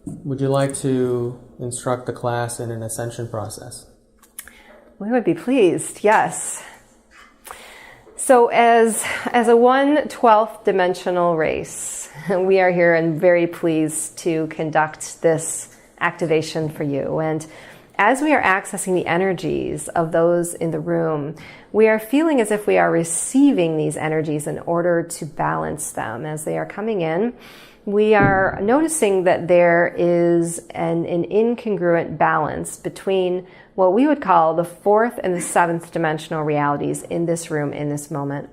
would you like to instruct the class in an ascension process? We would be pleased, yes. So as a 1/12th dimensional race, we are here and very pleased to conduct this activation for you. And as we are accessing the energies of those in the room, we are feeling as if we are receiving these energies in order to balance them. As they are coming in, we are noticing that there is an incongruent balance between what we would call the 4th and the 7th dimensional realities in this room, in this moment.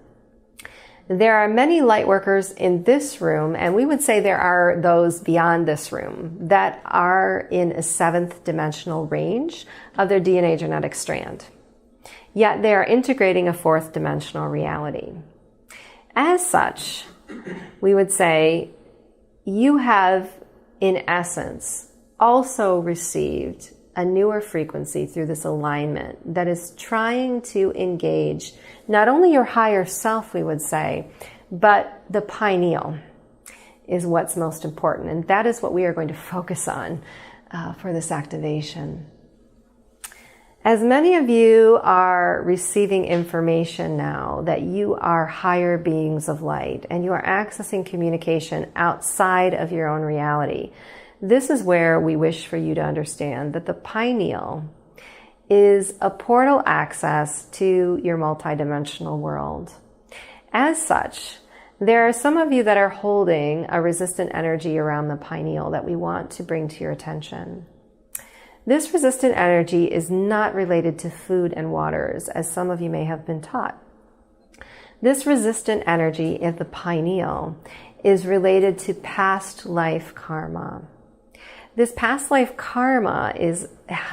There are many light workers in this room, and we would say there are those beyond this room that are in a 7th dimensional range of their DNA genetic strand. Yet they are integrating a 4th dimensional reality. As such, we would say you have, in essence, also received a newer frequency through this alignment that is trying to engage not only your higher self, we would say, but the pineal is what's most important. And that is what we are going to focus on for this activation. As many of you are receiving information now that you are higher beings of light and you are accessing communication outside of your own reality, this is where we wish for you to understand that the pineal is a portal access to your multidimensional world. As such, there are some of you that are holding a resistant energy around the pineal that we want to bring to your attention. This resistant energy is not related to food and waters, as some of you may have been taught. This resistant energy of the pineal is related to past life karma. This past life karma is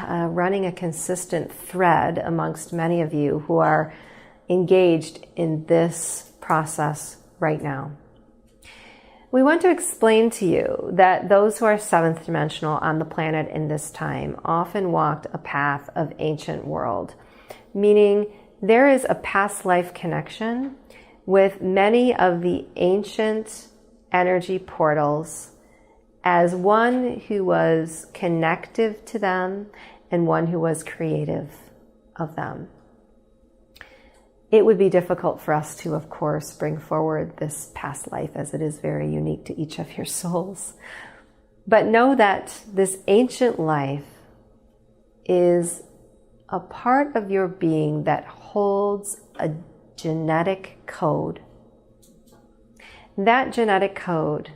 running a consistent thread amongst many of you who are engaged in this process right now. We want to explain to you that those who are 7th dimensional on the planet in this time often walked a path of ancient world, meaning there is a past life connection with many of the ancient energy portals as one who was connective to them and one who was creative of them. It would be difficult for us to, of course, bring forward this past life as it is very unique to each of your souls. But know that this ancient life is a part of your being that holds a genetic code. That genetic code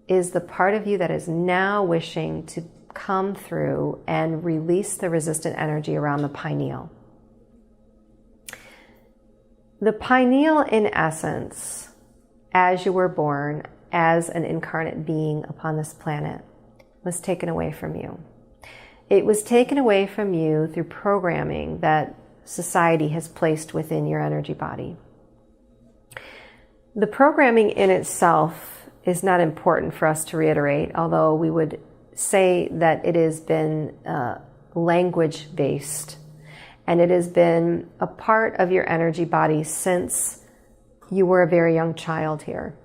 is the part of you that is now wishing to come through and release the resistant energy around the pineal. The pineal, in essence, as you were born as an incarnate being upon this planet, was taken away from you. It was taken away from you through programming that society has placed within your energy body. The programming in itself is not important for us to reiterate, although we would say that it has been language-based, and it has been a part of your energy body since you were a very young child here.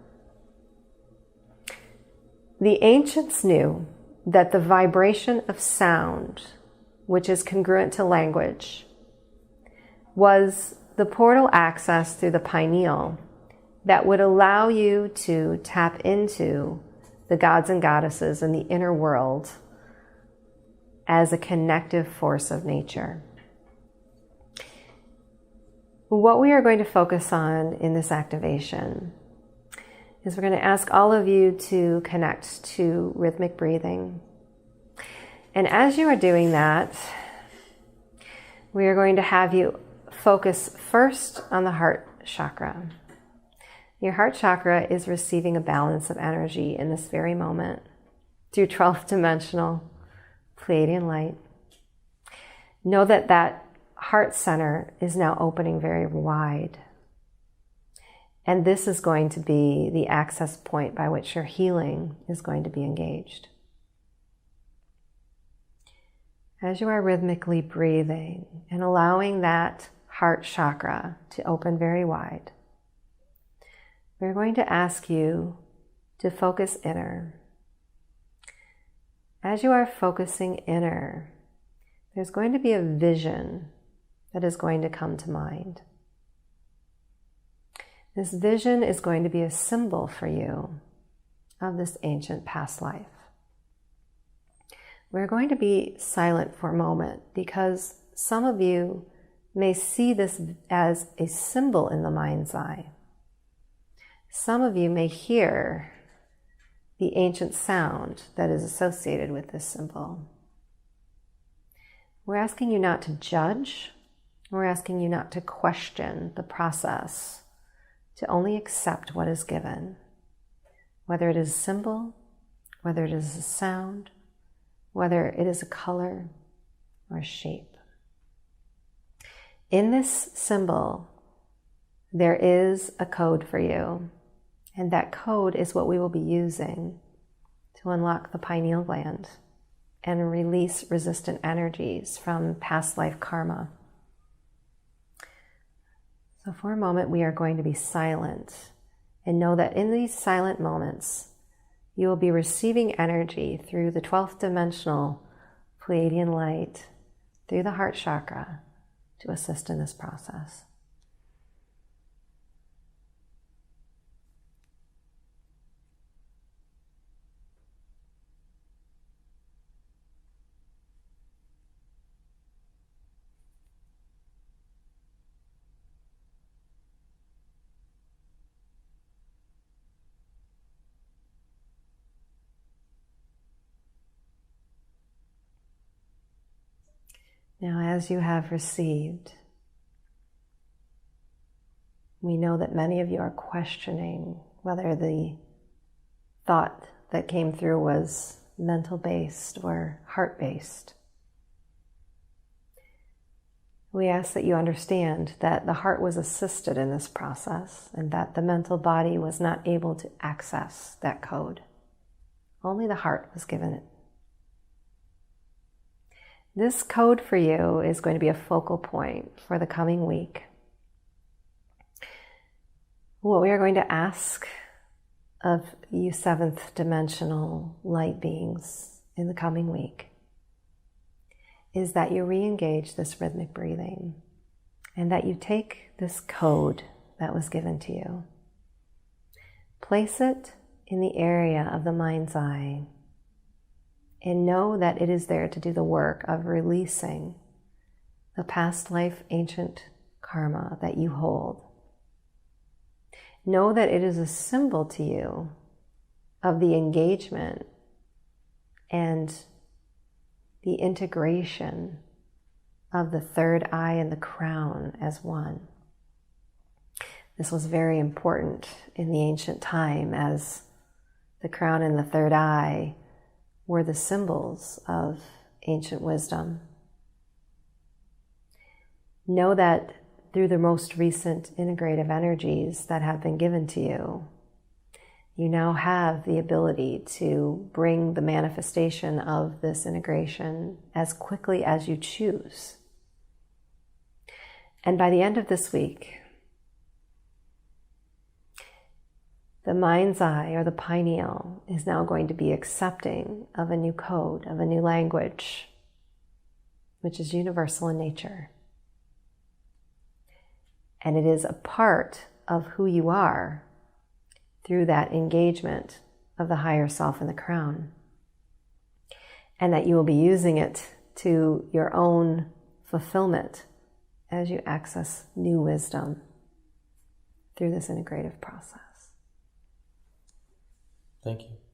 The ancients knew that the vibration of sound, which is congruent to language, was the portal access through the pineal that would allow you to tap into the gods and goddesses in the inner world as a connective force of nature. What we are going to focus on in this activation is we're going to ask all of you to connect to rhythmic breathing. And as you are doing that, we are going to have you focus first on the heart chakra. Your heart chakra is receiving a balance of energy in this very moment through 12th dimensional Pleiadian light. Know that that heart center is now opening very wide. And this is going to be the access point by which your healing is going to be engaged. As you are rhythmically breathing and allowing that heart chakra to open very wide, we're going to ask you to focus inner as you are focusing inner, there's going to be a vision that is going to come to mind. This vision is going to be a symbol for you of this ancient past life. We're going to be silent for a moment because some of you may see this as a symbol in the mind's eye. Some of you may hear the ancient sound that is associated with this symbol. We're asking you not to judge. We're asking you not to question the process, to only accept what is given, whether it is a symbol, whether it is a sound, whether it is a color or a shape. In this symbol, there is a code for you, and that code is what we will be using to unlock the pineal gland and release resistant energies from past life karma. So for a moment, we are going to be silent and know that in these silent moments, you will be receiving energy through the 12th dimensional Pleiadian light, through the heart chakra, to assist in this process. Now, as you have received, we know that many of you are questioning whether the thought that came through was mental-based or heart-based. We ask that you understand that the heart was assisted in this process and that the mental body was not able to access that code. Only the heart was given it. This code for you is going to be a focal point for the coming week. What we are going to ask of you seventh dimensional light beings in the coming week is that you re-engage this rhythmic breathing and that you take this code that was given to you, place it in the area of the mind's eye, and know that it is there to do the work of releasing the past life ancient karma that you hold. Know that it is a symbol to you of the engagement and the integration of the third eye and the crown as one. This was very important in the ancient time, as the crown and the third eye were the symbols of ancient wisdom. Know that through the most recent integrative energies that have been given to you, you now have the ability to bring the manifestation of this integration as quickly as you choose. And by the end of this week, the mind's eye, or the pineal, is now going to be accepting of a new code, of a new language, which is universal in nature. And it is a part of who you are through that engagement of the higher self in the crown. And that you will be using it to your own fulfillment as you access new wisdom through this integrative process. Thank you.